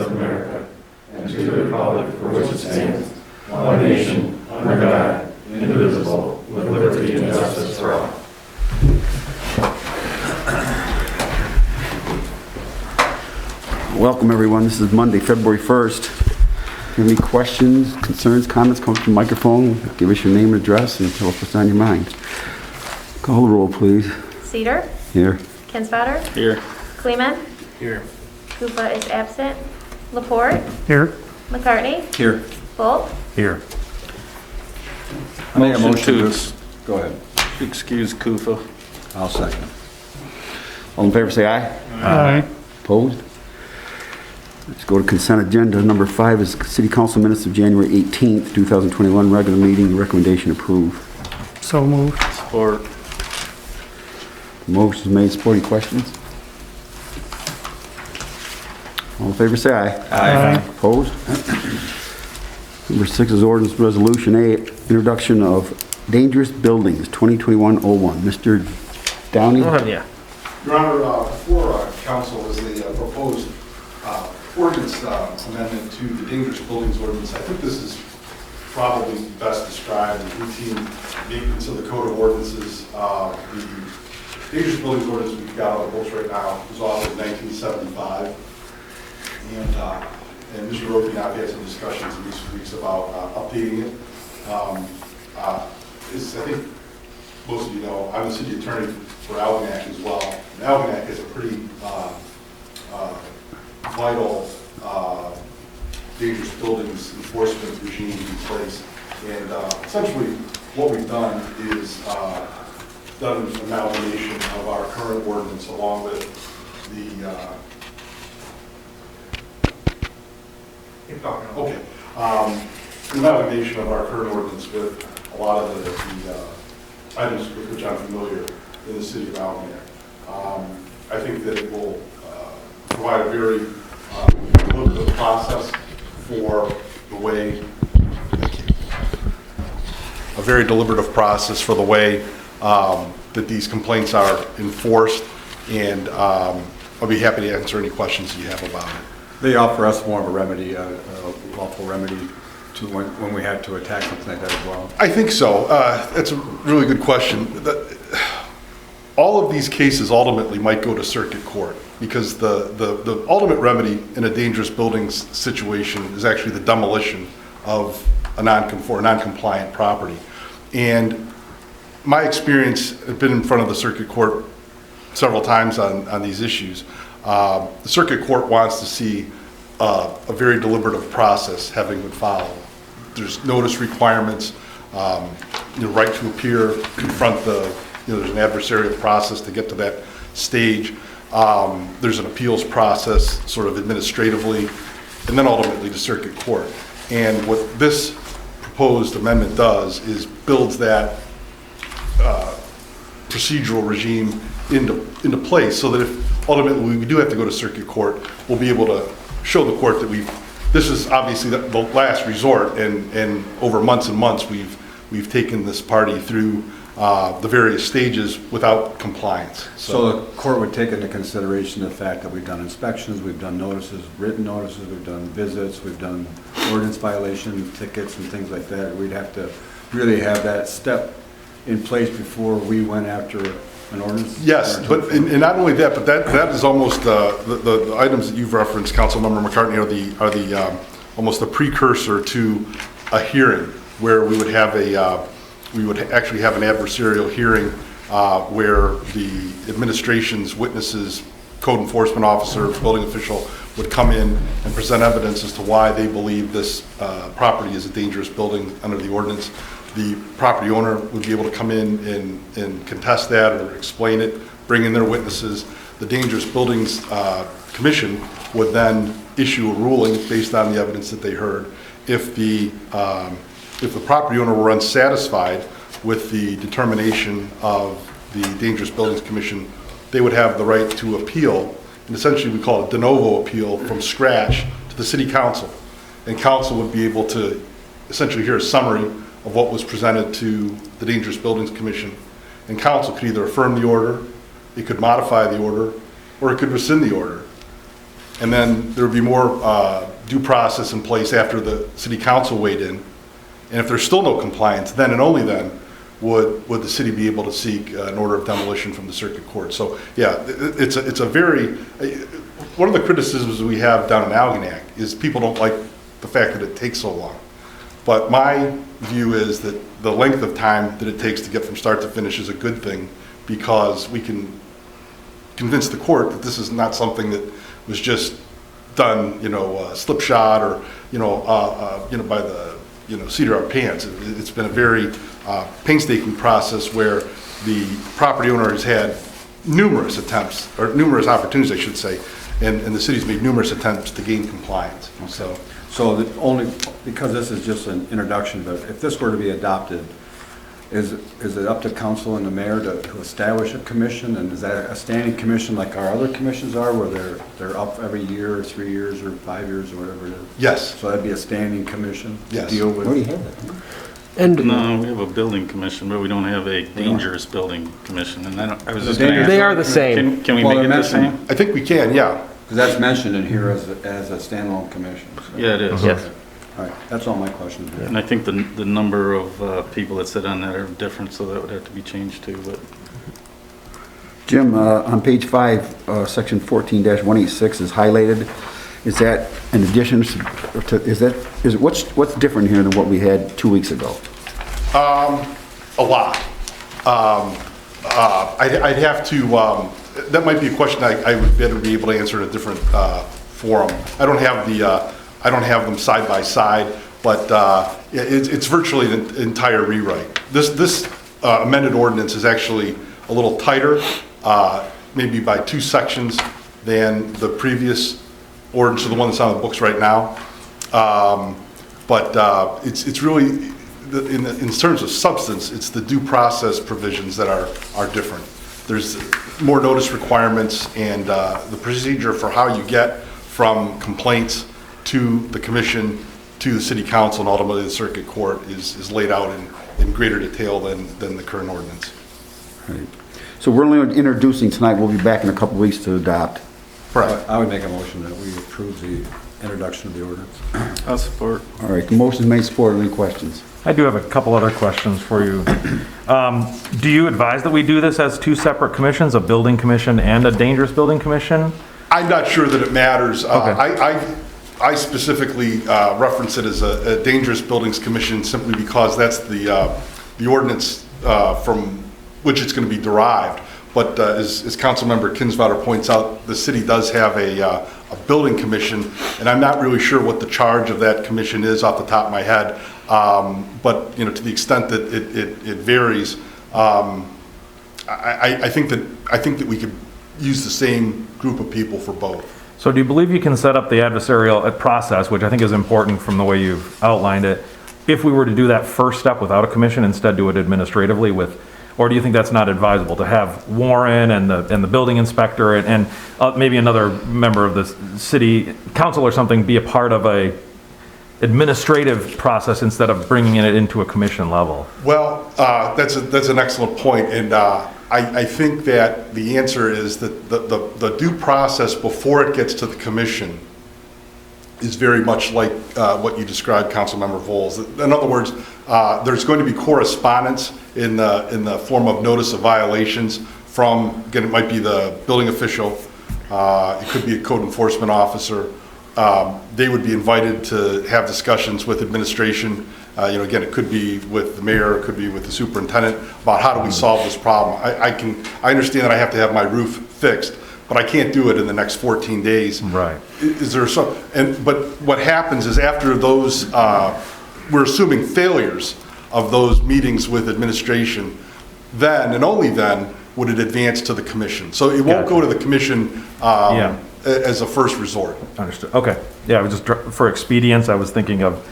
of America and to the republic for which it stands, one nation, under God, indivisible, with liberty and justice for all. Welcome, everyone. This is Monday, February 1st. If you have any questions, concerns, comments, come to the microphone, give us your name and address, and tell us what's on your mind. Call the roll, please. Cedar? Here. Kinsfater? Here. Kleeman? Here. Kufa is absent. Laporte? Here. McCartney? Here. Bolt? Here. I make a motion to to, go ahead. excuse Kufa. I'll second. All in favor, say aye. Aye. Opposed? Let's go to consent agenda. Number 5 is City Council minutes of January 18th, 2021, regular meeting, recommendation approved. So moved. Support. Motion is made, supporting questions? All in favor, say aye. Aye. Opposed? Number 6 is ordinance resolution A, introduction of dangerous buildings, 2021-01. Mr. Downey? Yeah. Your Honor, before council is a proposed ordinance amendment to the dangerous buildings ordinance. I think this is probably best described as routine maintenance of the code of ordinances. The dangerous buildings ordinance we've got on the books right now was authored in 1975. And Mr. Ropi and I've had some discussions in recent weeks about updating it. I think most of you know, I'm the city attorney for Algonac as well. And Algonac is a pretty vital dangerous buildings enforcement regime in place. And essentially what we've done is done an amalgamation of our current ordinance along with the amalgamation of our current ordinance with a lot of the items with which I'm familiar in the city of Algonac. I think that it will provide a very deliberative process for the way, that these complaints are enforced, and I'll be happy to answer any questions you have about it. They offer us more of a remedy, a lawful remedy to when we had to attack something like that as well. I think so. That's a really good question. All of these cases ultimately might go to circuit court because the ultimate remedy in a dangerous buildings situation is actually the demolition of a non-compliant property. And my experience has been in front of the circuit court several times on these issues. The circuit court wants to see a very deliberative process having been followed. There's notice requirements, right to appear, confront there's an adversarial process to get to that stage. There's an appeals process sort of administratively, and then ultimately to circuit court. And what this proposed amendment does is builds that procedural regime into place so that if ultimately we do have to go to circuit court, we'll be able to show the court that this is obviously the last resort, and over months and months we've taken this party through the various stages without compliance. So the court would take into consideration the fact that we've done inspections, we've done notices, written notices, we've done visits, we've done ordinance violation tickets and things like that. We'd have to really have that step in place before we went after an ordinance? Yes, but and not only that, but that is almost the items that you've referenced, Councilmember McCartney, are the almost the precursor to a hearing where we would actually have an adversarial hearing where the administration's witnesses, code enforcement officer, building official would come in and present evidence as to why they believe this property is a dangerous building under the ordinance. The property owner would be able to come in and contest that or explain it, bring in their witnesses. The Dangerous Buildings Commission would then issue a ruling based on the evidence that they heard. If the property owner were unsatisfied with the determination of the Dangerous Buildings Commission, they would have the right to appeal, and essentially we call it de novo appeal from scratch to the City Council. And Council would be able to essentially hear a summary of what was presented to the Dangerous Buildings Commission. And Council could either affirm the order, it could modify the order, or it could rescind the order. and then there would be more due process in place after the city council weighed in. And if there's still no compliance, then and only then would the city be able to seek an order of demolition from the circuit court. So, yeah, it's a very, one of the criticisms we have down in Algonac is people don't like the fact that it takes so long. But my view is that the length of time that it takes to get from start to finish is a good thing, because we can convince the court that this is not something that was just done, slipshod or, by the, seat of our pants. It's been a very painstaking process where the property owner has had numerous attempts, or numerous opportunities, I should say, and the city's made numerous attempts to gain compliance. So because this is just an introduction, but if this were to be adopted, is it up to council and the mayor to establish a commission? And is that a standing commission like our other commissions are, where they're up every year or 3 years or 5 years or whatever it is? Yes. So that'd be a standing commission to Yes. deal with? Where do you have that? No, we have a building commission, but we don't have a dangerous building commission. And I was just going to ask. They are the same. Can we Well, make it they're the same? I think we can, yeah. Because that's mentioned in here as a standalone commission. So- Yeah, it is. Yes. All right, that's all my questions. And I think the number of people that sit on that are different, so that would have to be changed too, but. Jim, on page 5, section 14-186 is highlighted. Is that in addition to, what's different here than what we had 2 weeks ago? A lot. I'd have to, that might be a question I would better be able to answer in a different forum. I don't have them side by side, but it's virtually an entire rewrite. This amended ordinance is actually a little tighter, maybe by 2 sections than the previous ordinance, or the one that's on the books right now. But it's really, in terms of substance, it's the due process provisions that are different. There's more notice requirements, and the procedure for how you get from complaints to the commission, to the city council, and ultimately the circuit court is laid out in greater detail than the current ordinance. Right. So we're only introducing tonight. We'll be back in a couple weeks to adopt. Correct. I would make a motion that we approve the introduction of the ordinance. I'll support. All right, the motion is made, supported. Any questions? I do have a couple other questions for you. Do you advise that we do this as 2 separate commissions, a building commission and a dangerous building commission? I'm not sure that it matters. Okay. I specifically reference it as a dangerous buildings commission simply because that's the ordinance from which it's going to be derived. But as Councilmember Kinsvater points out, the city does have a building commission, and I'm not really sure what the charge of that commission is off the top of my head. But to the extent that it varies, I think that we could use the same group of people for both. So do you believe you can set up the adversarial process, which I think is important from the way you've outlined it, if we were to do that first step without a commission, instead do it administratively with, or do you think that's not advisable to have Warren and the building inspector and maybe another member of the city council or something be a part of a administrative process instead of bringing it into a commission level? Well, that's an excellent point, and I think that the answer is that the due process before it gets to the commission is very much like what you described, Councilmember Voles. In other words, there's going to be correspondence in the form of notice of violations from, again, it might be the building official, it could be a code enforcement officer. They would be invited to have discussions with administration. Again, it could be with the mayor, it could be with the superintendent about how do we solve this problem. I understand that I have to have my roof fixed, but I can't do it in the next 14 days. Right. Is there some? But what happens is after those, we're assuming failures of those meetings with administration, then and only then would it advance to the commission. So it won't go to the commission as a first resort. Understood. Okay. Yeah, I was just for expedience, I was thinking of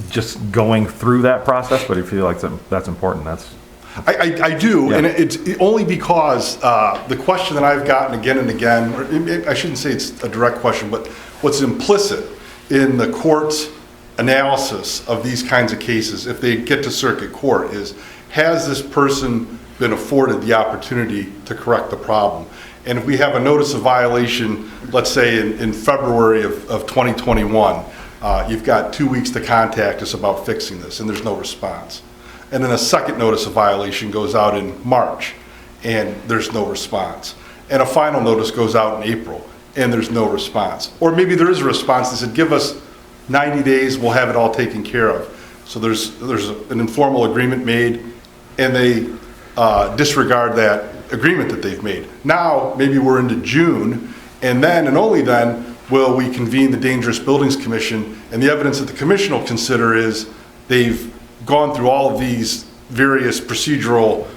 just going through that process, but if you feel like that's important, that's... I do, Yeah. and it's only because the question that I've gotten again and again, or I shouldn't say it's a direct question, but what's implicit in the court's analysis of these kinds of cases, if they get to circuit court, is has this person been afforded the opportunity to correct the problem? And if we have a notice of violation, let's say in February of 2021, you've got 2 weeks to contact us about fixing this, and there's no response. And then a second notice of violation goes out in March, and there's no response. And a final notice goes out in April, and there's no response. Or maybe there is a response that said, give us 90 days, we'll have it all taken care of. So there's an informal agreement made, and they disregard that agreement that they've made. Now, maybe we're into June, and then and only then will we convene the Dangerous Buildings Commission, and the evidence that the commission will consider is they've gone through all of these various procedural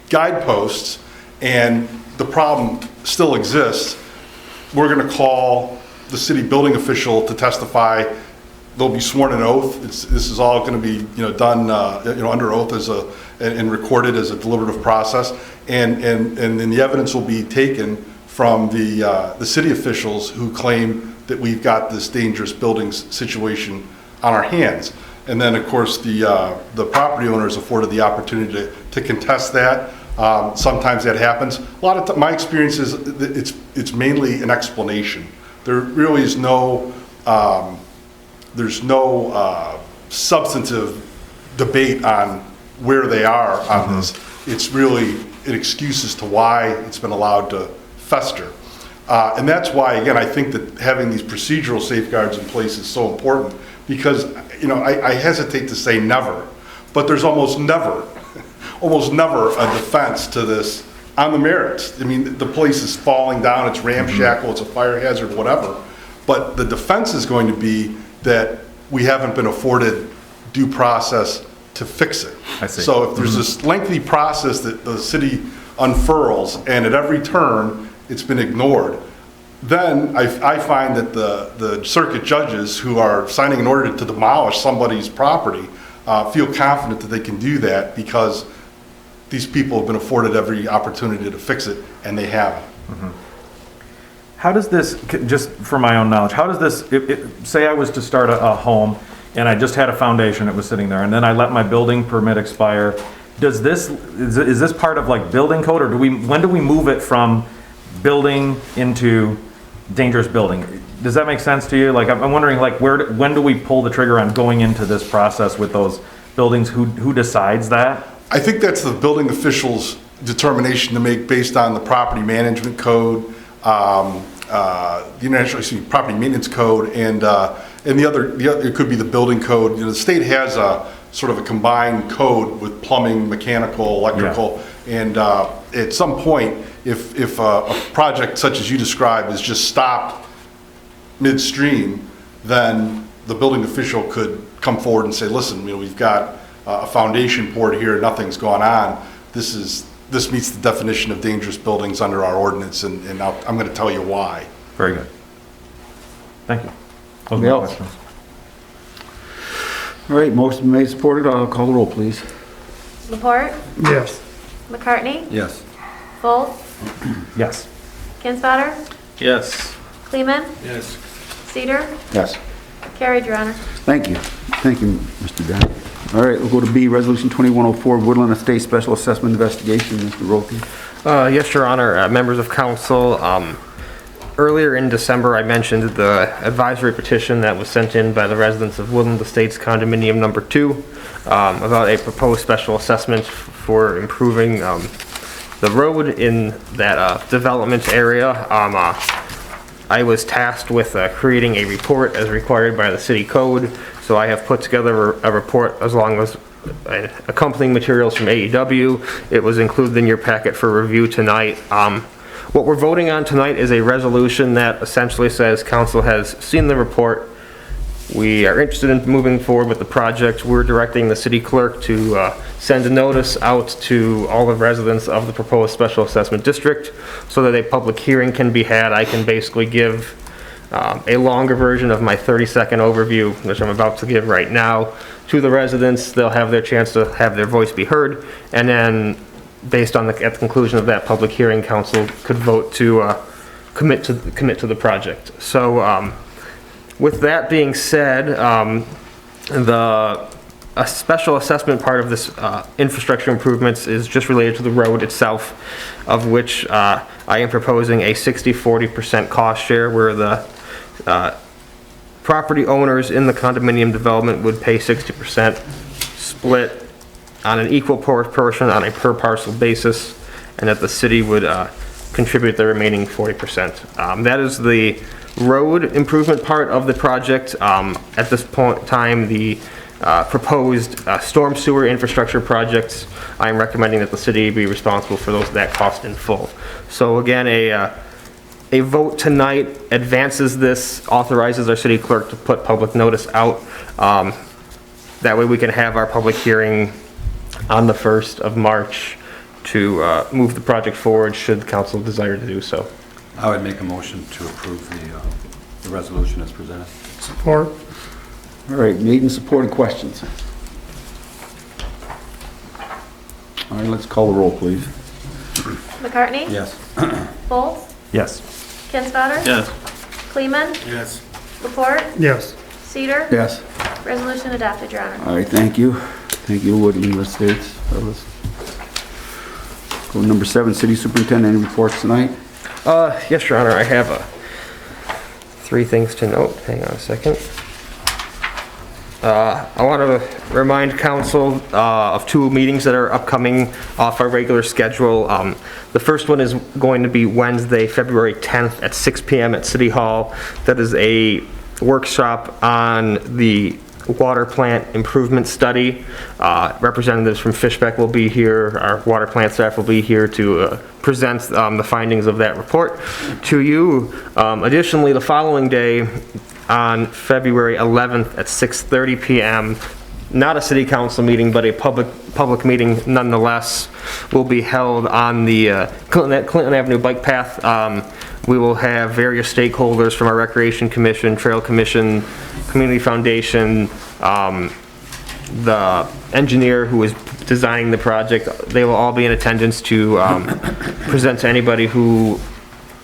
guideposts, and the problem still exists. We're going to call the city building official to testify. They'll be sworn an oath. This is all going to be done under oath and recorded as a deliberative process, and then the evidence will be taken from the city officials who claim that we've got this dangerous buildings situation on our hands. And then, of course, the property owner is afforded the opportunity to contest that. Sometimes that happens. A lot of my experience is it's mainly an explanation. There really is no substantive debate on where they are on this. It's really an excuse as to why it's been allowed to fester. And that's why, again, I think that having these procedural safeguards in place is so important, because I hesitate to say never, but there's almost never a defense to this on the merits. I mean, the place is falling down, it's ramshackle, it's a fire hazard, whatever. But the defense is going to be that we haven't been afforded due process to fix it. I see. So if there's this lengthy process that the city unfurls, and at every turn it's been ignored, then I find that the circuit judges who are signing an order to demolish somebody's property feel confident that they can do that because these people have been afforded every opportunity to fix it, and they haven't. How does this, just for my own knowledge, how does this, say I was to start a home and I just had a foundation that was sitting there, and then I let my building permit expire, is this part of like building code, or when do we move it from building into dangerous building? Does that make sense to you? Like, I'm wondering, like, when do we pull the trigger on going into this process with those buildings? Who decides that? I think that's the building official's determination to make based on the property management code, the property maintenance code, and the other, it could be the building code. The state has a sort of a combined code with plumbing, mechanical, electrical, and at some point, if a project such as you described is just stopped midstream, then the building official could come forward and say, listen, we've got a foundation poured here, nothing's gone on. This meets the definition of dangerous buildings under our ordinance, and I'm going to tell you why. Very good. Thank you. Those are Anybody my else? questions. All right, motion made, supported. I'll call the roll, please. Laporte, Yes. McCartney, Yes. Volz, Yes. Kinsfater, Yes. Kleeman, Yes. Cedar, Yes. carried, Your Honor. Thank you. Thank you, Mr. Dunn. All right, we'll go to B, Resolution 2104, Woodland Estate Special Assessment Investigation. Mr. Roque. Yes, Your Honor, members of council. Earlier in December, I mentioned the advisory petition that was sent in by the residents of Woodland Estates Condominium Number 2 about a proposed special assessment for improving the road in that development area. I was tasked with creating a report as required by the city code, so I have put together a report as long as accompanying materials from AEW. It was included in your packet for review tonight. What we're voting on tonight is a resolution that essentially says council has seen the report. We are interested in moving forward with the project. We're directing the city clerk to send a notice out to all the residents of the proposed special assessment district so that a public hearing can be had. I can basically give a longer version of my 30-second overview, which I'm about to give right now, to the residents. They'll have their chance to have their voice be heard, and then based on at the conclusion of that public hearing, council could vote to commit to the project. So with that being said, the a special assessment part of this infrastructure improvements is just related to the road itself, of which I am proposing a 60-40% cost share, where the property owners in the condominium development would pay 60%, split on an equal portion on a per parcel basis, and that the city would contribute the remaining 40%. That is the road improvement part of the project. At this point in time, the proposed storm sewer infrastructure projects, I'm recommending that the city be responsible for that cost in full. So again, a vote tonight advances this, authorizes our city clerk to put public notice out. That way we can have our public hearing on the 1st of March to move the project forward, should the council desire to do so. I would make a motion to approve the resolution as presented. Support. All right, made and supported, questions? All right, let's call the roll, please. McCartney? Yes. Folds? Yes. Kinsfather? Yes. Kleeman? Yes. Laporte? Yes. Cedar? Yes. Resolution adopted, Your Honor. All right, thank you. Thank you, Woodland Estates. Go to number 7, City Superintendent, any reports tonight? Yes, Your Honor, I have 3 things to note. Hang on a second. I want to remind council of 2 meetings that are upcoming off our regular schedule. The first one is going to be Wednesday, February 10th at 6 p.m. at City Hall. That is a workshop on the water plant improvement study. Representatives from Fishbeck will be here. Our water plant staff will be here to present the findings of that report to you. Additionally, the following day, on February 11th at 6:30 p.m., not a city council meeting, but a public meeting nonetheless, will be held on the Clinton Avenue bike path. We will have various stakeholders from our Recreation Commission, Trail Commission, Community Foundation, the engineer who is designing the project. They will all be in attendance to present to anybody who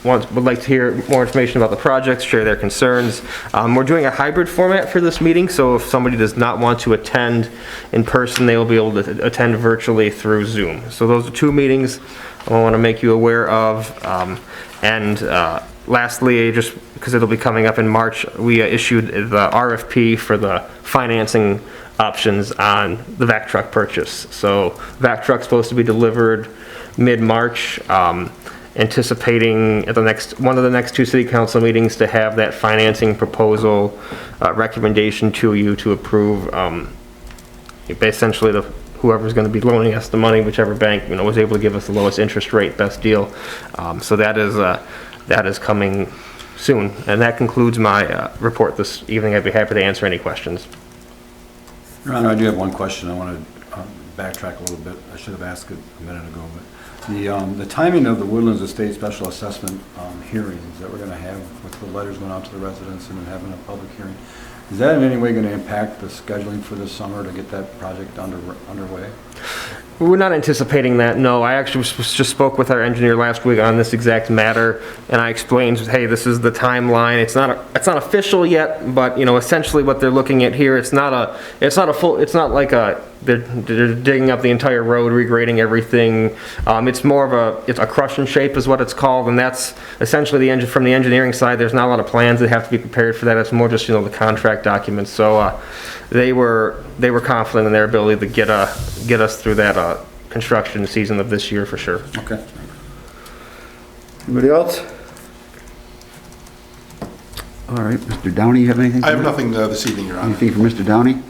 would like to hear more information about the project, share their concerns. We're doing a hybrid format for this meeting, so if somebody does not want to attend in person, they will be able to attend virtually through Zoom. So those are 2 meetings I want to make you aware of. Lastly, just because it'll be coming up in March, we issued the RFP for the financing options on the vac truck purchase. So vac truck's supposed to be delivered mid-March. Anticipating at one of the next 2 city council meetings to have that financing proposal recommendation to you to approve. Essentially, whoever's going to be loaning us the money, whichever bank was able to give us the lowest interest rate, best deal. So that is coming soon, and that concludes my report this evening. I'd be happy to answer any questions. Your Honor, I do have one question. I want to backtrack a little bit. I should have asked it a minute ago, but the timing of the Woodlands Estate Special Assessment hearings that we're going to have, with the letters going out to the residents and then having a public hearing, is that in any way going to impact the scheduling for this summer to get that project underway? We're not anticipating that, no. I actually just spoke with our engineer last week on this exact matter, and I explained, hey, this is the timeline. It's not official yet, but essentially what they're looking at here, it's not like they're digging up the entire road, regrading everything. It's more of a crush and shape is what it's called, and that's essentially from the engineering side. There's not a lot of plans that have to be prepared for that. It's more just the contract documents. So they were confident in their ability to get us through that construction season of this year for sure. Okay. Anybody else? All right, Mr. Downey, you have anything? I have nothing this evening, Your Honor. Anything for Mr. Downey?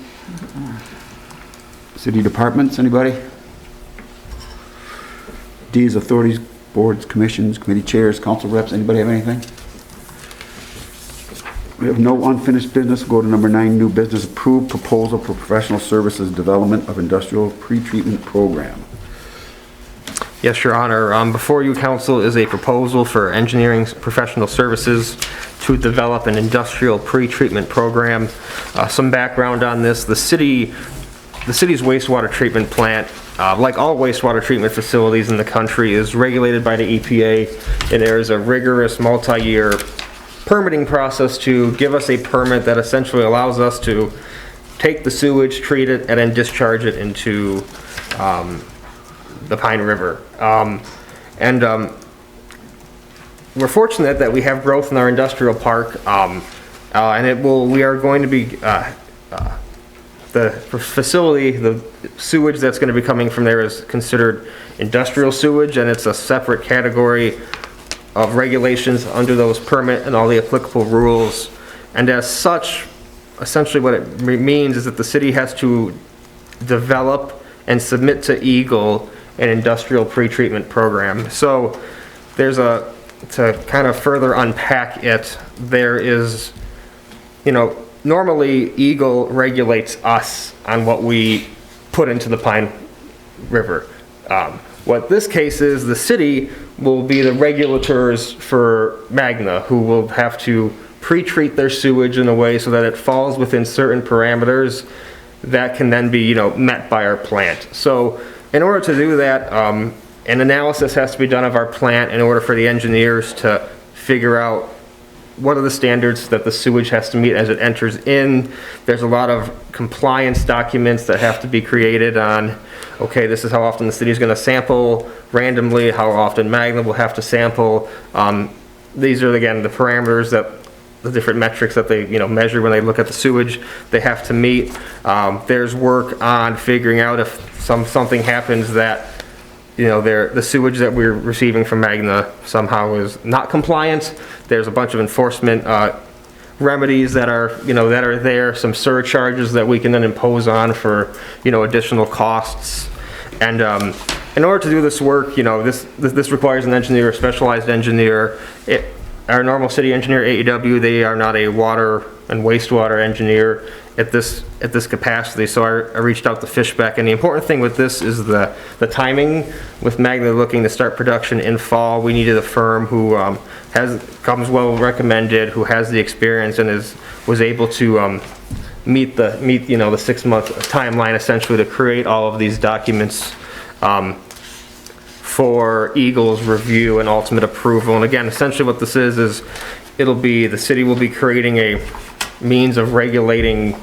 City departments, anybody? D's, authorities, boards, commissions, committee chairs, council reps, anybody have anything? We have no unfinished business. Go to number 9, new business. Approved proposal for professional services development of industrial pretreatment program. Yes, Your Honor. Before you, council, is a proposal for engineering professional services to develop an industrial pretreatment program. Some background on this: the city's wastewater treatment plant, like all wastewater treatment facilities in the country, is regulated by the EPA, and there is a rigorous multi-year permitting process to give us a permit that essentially allows us to take the sewage, treat it, and then discharge it into the Pine River. We're fortunate that we have growth in our industrial park, and we are going to be, the facility, the sewage that's going to be coming from there is considered industrial sewage, and it's a separate category of regulations under those permit and all the applicable rules. And as such, essentially what it means is that the city has to develop and submit to Eagle an industrial pretreatment program. So there's to kind of further unpack it, there is, normally Eagle regulates us on what we put into the Pine River. What this case is, the city will be the regulators for Magna, who will have to pre-treat their sewage in a way so that it falls within certain parameters that can then be, met by our plant. So in order to do that, an analysis has to be done of our plant in order for the engineers to figure out what are the standards that the sewage has to meet as it enters in. There's a lot of compliance documents that have to be created on, okay, this is how often the city is going to sample randomly, how often Magna will have to sample. These are, again, the parameters that the different metrics that they measure when they look at the sewage they have to meet. There's work on figuring out if something happens that the sewage that we're receiving from Magna somehow is not compliant. There's a bunch of enforcement remedies that are there, some surcharges that we can then impose on for additional costs. And in order to do this work, this requires an engineer, a specialized engineer. Our normal city engineer, AEW, they are not a water and wastewater engineer at this capacity. So I reached out to Fishbeck, and the important thing with this is the timing. With Magna looking to start production in fall, we needed a firm who comes well recommended, who has the experience and was able to meet the 6-month timeline essentially to create all of these documents for Eagle's review and ultimate approval. And again, essentially what this is the city will be creating a means of regulating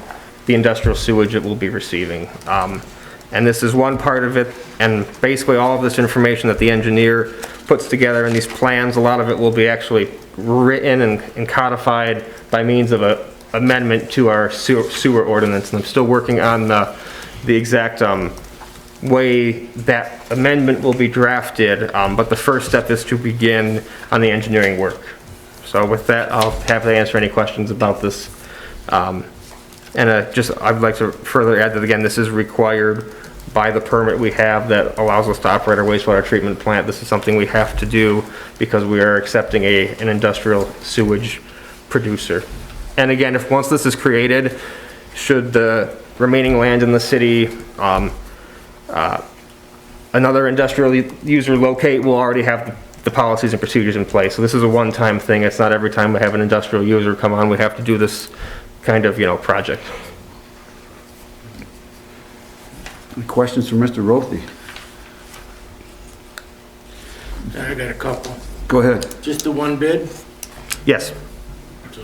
the industrial sewage it will be receiving. And this is one part of it, and basically all of this information that the engineer puts together in these plans, a lot of it will be actually written and codified by means of an amendment to our sewer ordinance. And I'm still working on the exact way that amendment will be drafted, but the first step is to begin on the engineering work. So with that, I'll happily answer any questions about this. I'd like to further add that, again, this is required by the permit we have that allows us to operate our wastewater treatment plant. This is something we have to do because we are accepting an industrial sewage producer. And again, once this is created, should the remaining land in the city, another industrial user locate, we'll already have the policies and procedures in place. So this is a one-time thing. It's not every time we have an industrial user come on, we have to do this kind of, project. Any questions from Mr. Rothy? I got a couple. Go ahead. Just the one bid? Yes. So,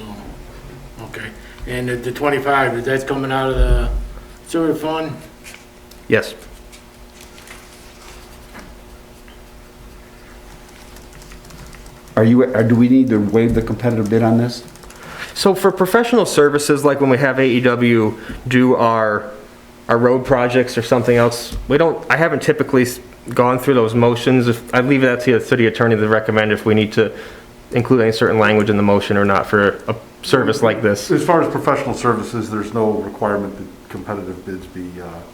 okay. And the 25, is that coming out of the sewer fund? Yes. Do we need to waive the competitive bid on this? So for professional services, like when we have AEW do our road projects or something else, I haven't typically gone through those motions. I leave that to the city attorney to recommend if we need to include any certain language in the motion or not for a service like this. As far as professional services, there's no requirement that competitive bids be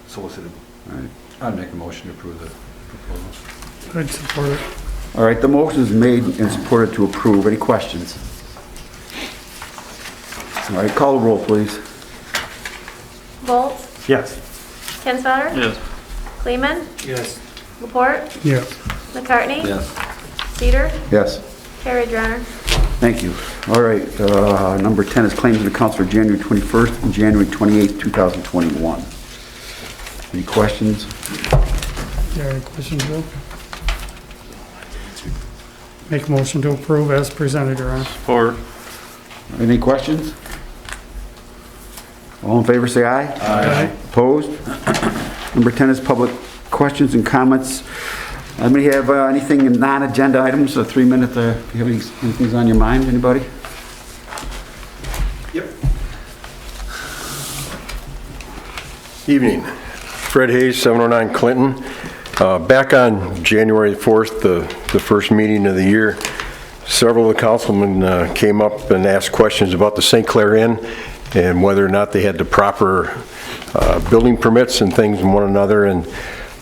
solicited. All right. I'd make a motion to approve the proposals. I'd support it. All right, the motion is made and supported to approve. Any questions? All right, call the roll, please. Volt, Yes. Kinsfather, Yes. Kleeman, Yes. Laporte, Yes. McCartney, Yes. Cedar, Yes. carried, your honor. Thank you. All right, number 10 is claims of the council for January 21st and January 28th, 2021. Any questions? Yeah, any questions, Bill? Make a motion to approve as presented, Your Honor. Or, Any questions? All in favor, say aye. Aye. Opposed? Number 10 is public questions and comments. Anybody have anything in non-agenda items, a 3-minute, if you have anything on your mind, anybody? Evening. Fred Hayes, 709 Clinton. Back on January 4th, the first meeting of the year, several of the councilmen came up and asked questions about the St. Clair Inn and whether or not they had the proper building permits and things and one another. And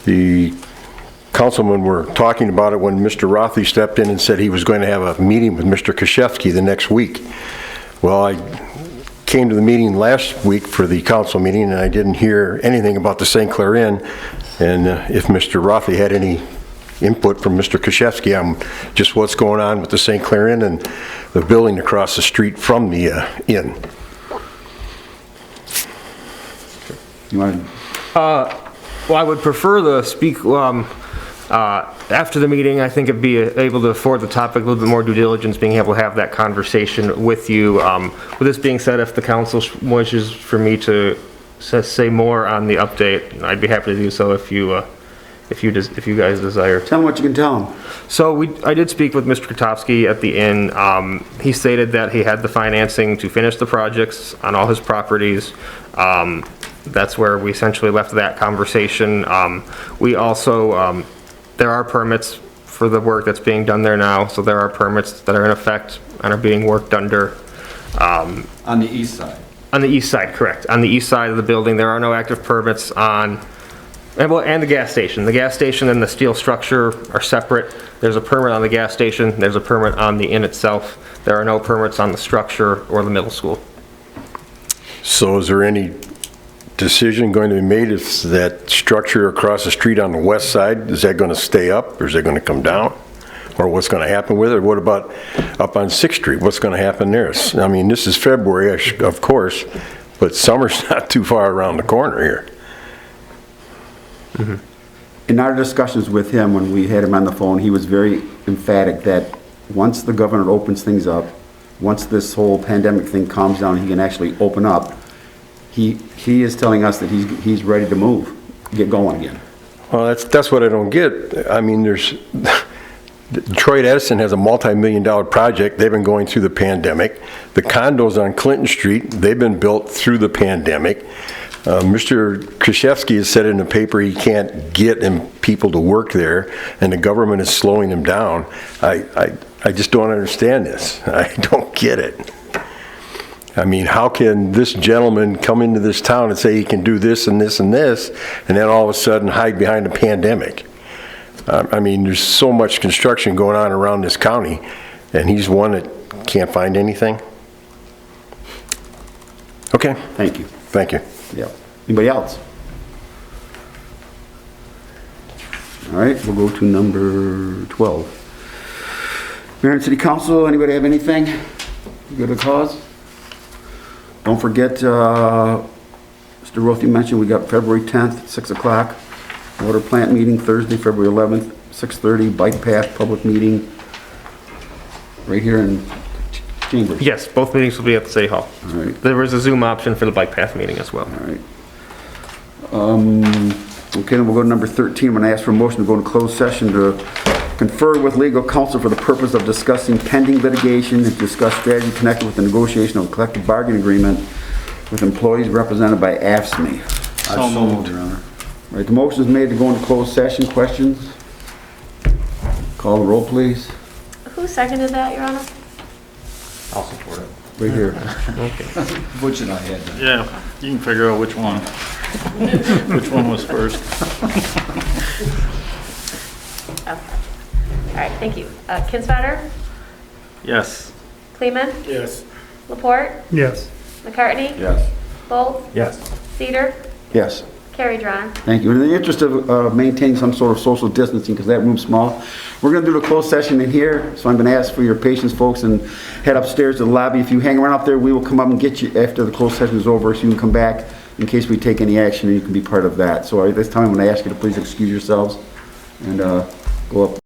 the councilmen were talking about it when Mr. Rothy stepped in and said he was going to have a meeting with Mr. Kashefsky the next week. Well, I came to the meeting last week for the council meeting, and I didn't hear anything about the St. Clair Inn. And if Mr. Rothy had any input from Mr. Kashefsky on just what's going on with the St. Clair Inn and the building across the street from the inn. You want Well, I would prefer to speak after the meeting. I think it'd be able to afford the topic a little bit more due diligence, being able to have that conversation with you. With this being said, if the council wishes for me to say more on the update, I'd be happy to do so if you guys desire. Tell them what you can tell them. So I did speak with Mr. Kotowski at the inn. He stated that he had the financing to finish the projects on all his properties. That's where we essentially left that conversation. We also, there are permits for the work that's being done there now, so there are permits that are in effect and are being worked under. On the east side. On the east side, correct. On the east side of the building, there are no active permits on, and the gas station. The gas station and the steel structure are separate. There's a permit on the gas station, there's a permit on the inn itself. There are no permits on the structure or the middle school. So is there any decision going to be made if that structure across the street on the west side, is that going to stay up or is it going to come down? Or what's going to happen with it? What about up on 6th Street? What's going to happen there? I mean, this is February, of course, but summer's not too far around the corner here. Mm-hmm. In our discussions with him, when we had him on the phone, he was very emphatic that once the governor opens things up, once this whole pandemic thing calms down, he can actually open up. He is telling us that he's ready to move, get going again. Well, that's what I don't get. I mean, Detroit Edison has a multi-million-dollar project. They've been going through the pandemic. The condos on Clinton Street, they've been built through the pandemic. Mr. Kashefsky has said in the paper he can't get people to work there, and the government is slowing him down. I just don't understand this. I don't get it. I mean, how can this gentleman come into this town and say he can do this and this and this, and then all of a sudden hide behind a pandemic? I mean, there's so much construction going on around this county, and he's one that can't find anything. Okay. Thank you. Thank you. Yeah. Anybody else? All right, we'll go to number 12. Mayor and City Council, anybody have anything? Good a cause? Don't forget, Mr. Rothy mentioned we got February 10th, 6 o'clock. Water plant meeting Thursday, February 11th, 6:30, bike path public meeting right here in Chambers. Yes, both meetings will be at the City Hall. All right. There was a Zoom option for the bike path meeting as well. All right. Okay, then we'll go to number 13. I'm going to ask for a motion to go into closed session to confer with legal counsel for the purpose of discussing pending litigation and discuss strategy connected with the negotiation of a collective bargaining agreement with employees represented by AFSCME. So moved, Your Honor. All right, the motion is made to go into closed session. Questions? Call the roll, please. Who seconded that, Your Honor? I'll support it. Right here. Butch and I had that. Yeah, you can figure out which one. Which one was first. Okay. All right, thank you. Kinsfater, Yes. Kleeman, Yes. Laporte, Yes. McCartney, Yes. Bolt, Yes. Cedar, Yes. carried, Your Honor. Thank you. In the interest of maintaining some sort of social distancing, because that room's small, we're going to do the closed session in here, so I'm going to ask for your patience, folks, and head upstairs to the lobby. If you hang around up there, we will come up and get you after the closed session is over, so you can come back in case we take any action, and you can be part of that. So at this time, I'm going to ask you to please excuse yourselves and go up.